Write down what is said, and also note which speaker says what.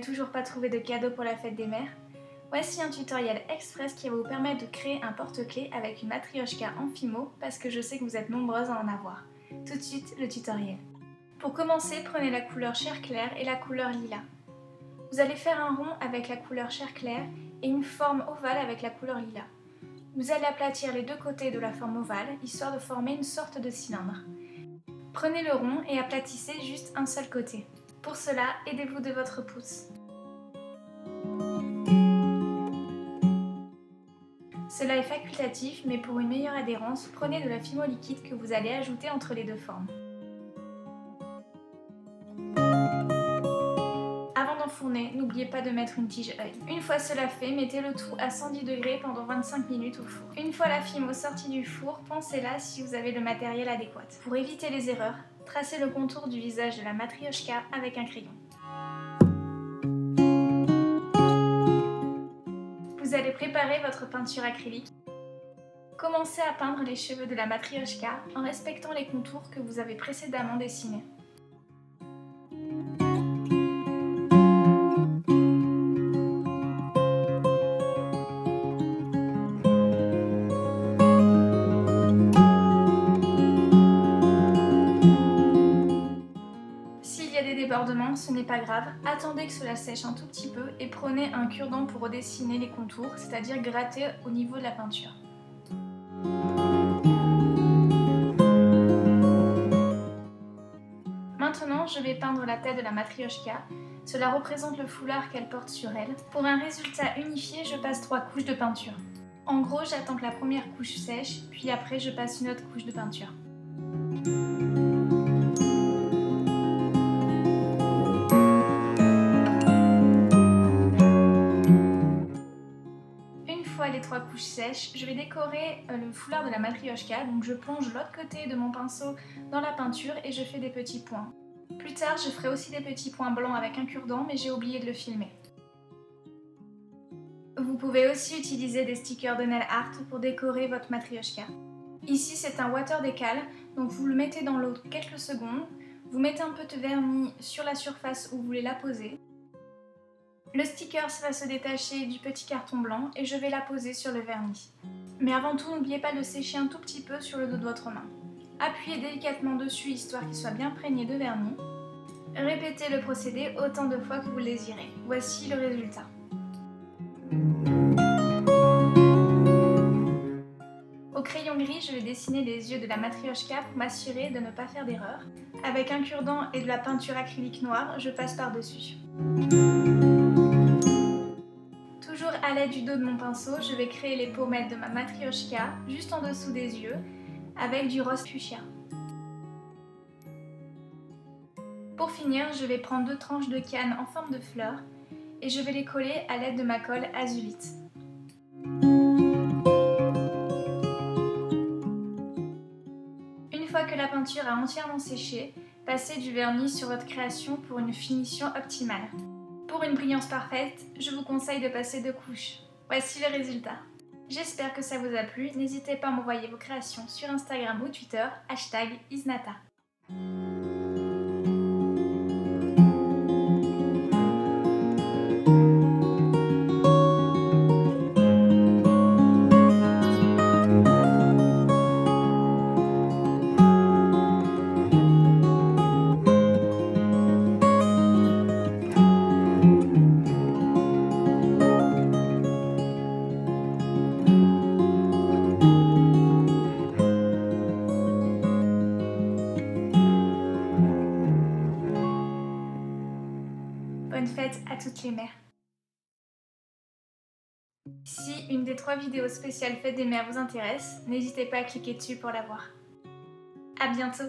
Speaker 1: toujours pas trouvé de cadeau pour la fête des mères? Voici un tutoriel express qui va vous permettre de créer un porte-clés avec une matrioshka en fimo parce que je sais que vous êtes nombreuses à en avoir. Tout de suite, le tutoriel. Pour commencer, prenez la couleur chair claire et la couleur lilas. Vous allez faire un rond avec la couleur chair claire et une forme ovale avec la couleur lilas. Vous allez aplatir les deux côtés de la forme ovale, histoire de former une sorte de cylindre. Prenez le rond et aplatissez juste un seul côté. Pour cela, aidez-vous de votre pouce. Cela est facultatif, mais pour une meilleure adhérence, prenez de la fimo liquide que vous allez ajouter entre les deux formes. Avant d'enfourner, n'oubliez pas de mettre une tige œil. Une fois cela fait, mettez le tout à 110 degrés pendant 25 minutes au four. Une fois la fimo sortie du four, pensez-la si vous avez le matériel adéquat. Pour éviter les erreurs, tracez le contour du visage de la matrioshka avec un crayon. Vous allez préparer votre peinture acrylique. Commencez à peindre les cheveux de la matrioshka en respectant les contours que vous avez précédemment dessinés. S'il y a des débordements, ce n'est pas grave, attendez que cela sèche un tout petit peu et prenez un cure-dent pour redessiner les contours, c'est-à-dire gratter au niveau de la peinture. Maintenant, je vais peindre la tête de la matrioshka. Cela représente le foulard qu'elle porte sur elle. Pour un résultat unifié, je passe 3 couches de peinture. En gros, j'attends que la première couche sèche, puis après je passe une autre couche de peinture. Une fois les 3 couches sèches, je vais décorer le foulard de la matrioshka, donc je plonge l'autre côté de mon pinceau dans la peinture et je fais des petits points. Plus tard, je ferai aussi des petits points blancs avec un cure-dent, mais j'ai oublié de le filmer. Vous pouvez aussi utiliser des stickers de nail art pour décorer votre matrioshka. Ici, c'est un water décal, donc vous le mettez dans l'eau quelques secondes, vous mettez un peu de vernis sur la surface où vous voulez la poser. Le sticker va se détacher du petit carton blanc et je vais la poser sur le vernis. Mais avant tout, n'oubliez pas de sécher un tout petit peu sur le dos de votre main. Appuyez délicatement dessus histoire qu'il soit bien imprégné de vernis. Répétez le procédé autant de fois que vous le désirez. Voici le résultat. Au crayon gris, je vais dessiner les yeux de la matrioshka pour m'assurer de ne pas faire d'erreur. Avec un cure-dent et de la peinture acrylique noire, je passe par-dessus. Toujours à l'aide du dos de mon pinceau, je vais créer les pommettes de ma matrioshka juste en dessous des yeux avec du rose fuchsia. Pour finir, je vais prendre 2 tranches de canne en forme de fleur et je vais les coller à l'aide de ma colle azulite. Une fois que la peinture a entièrement séché, passez du vernis sur votre création pour une finition optimale. Pour une brillance parfaite, je vous conseille de passer 2 couches. Voici le résultat. J'espère que ça vous a plu, n'hésitez pas à m'envoyer vos créations sur Instagram ou Twitter, #isnata. Bonne fête à toutes les mères. Si une des 3 vidéos spéciales Fête des mères vous intéresse, n'hésitez pas à cliquer dessus pour la voir. À bientôt!